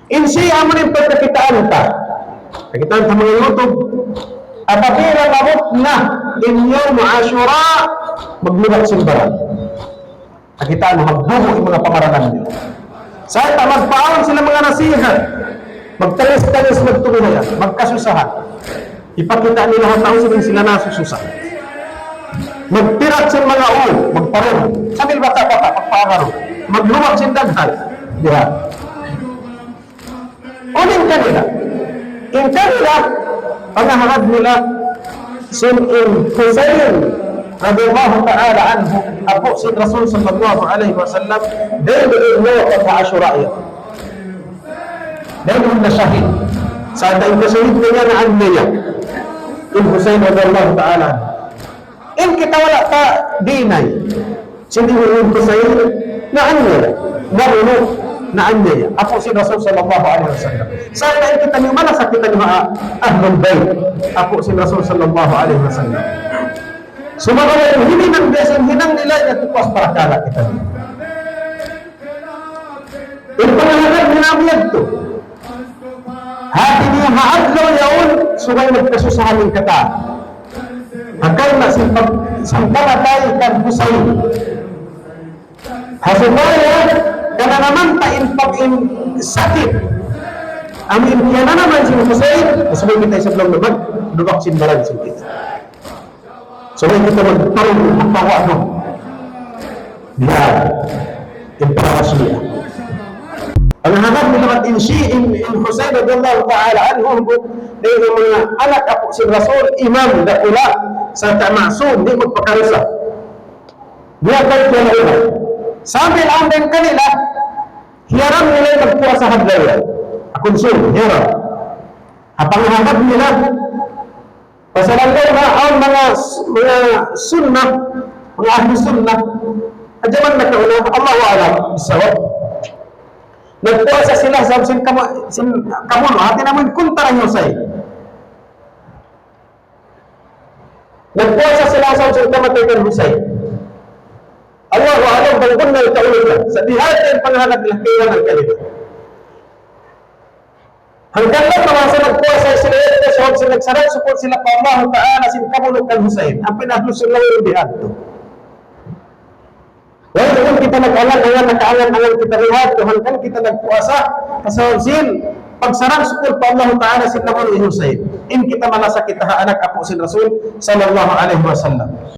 Insiya mo rin pagkakitaan ta. Kakitaan sa mga YouTube. Apabila mabot na inyong Ashura, maglubat simbaran. Kakitaan mo, magbuho yung mga pamaranan nila. Sa ita, magpaon sila mga nasihat. Magtalis-talis, magtulungan, magkasusahan. Ipakita nila hatang sila nasususan. Magtirat sa mga ulo, magparoon. Sambil bata-bata, magpaparo. Magluwag sa daghan. Diba? Unin kanila. In kanila, pangahangad nila, Sin'in Husayn, radiyallahu ta'ala anhu, apo si Rasul sallallahu alaihi wasallam, dahil inuwa ka Ashura'ya. Dahil na syahid. Sa ating kasyahid niya na ang niya. In Husayn radiyallahu ta'ala anhu. In kita wala pa dinay. Sindi yung Husayn na ang niya. Naruno na ang niya. Apo si Rasul sallallahu alaihi wasallam. Sa ating kita niyo, malasak kita niyo ahlul bayt. Apo si Rasul sallallahu alaihi wasallam. Sumagawa yung hininang besin, hinang nila na tupas para kala kita niyo. Yung pangalagad, hinamiyag to. Hati niya maadlaw yaon, sumay magkasusahan ng kata. Hagkay na sampalatay kan Husayn. Hasubaya, kana naman pag-in sakit. Amin, kaya na naman si Husayn, masubay kita sa belum naman, dubak simbalan sakit. Subay kita magtarong ang pawano. Biar, imparasya. Ang hanap nila at in Husayn radiyallahu ta'ala anhu, dahil mga anak apo si Rasul, imam, dakula, sa tamasum, di magpakarisa. Dia kahit yan ulit. Sambil ang din kanila, hiyaram nila yung magpuasa hadlayan. Akonsul, hiyaram. Apang hanap nila, pasalanggaw na ang mga sunnah, mga ahli sunnah, adyaman na kauna, Allahu alam, bisawab. Nagpuasa sila sa kamuno, hati naman kuntara nyo sa'yo. Nagpuasa sila sa kamatayan Husayn. Allahu alam, bangkun na itaulog lang. Sa dihatin, panghanap nila, kailan ang kanila. Hanggang lang naman sa nagpuasa sila, sa nagsarat, support sila pa Allah Ta'ala, sinkamulog kan Husayn. Ang pinahlusun lang yung dihat to. Wala naman kita nag-alang, nakaangan-angan kita lihat, hanggang kita nagpuasa, kasawasin, pagsarang sukul pa Allah Ta'ala sinamon ni Husayn. In kita malasakit ha anak apo si Rasul sallallahu alaihi wasallam.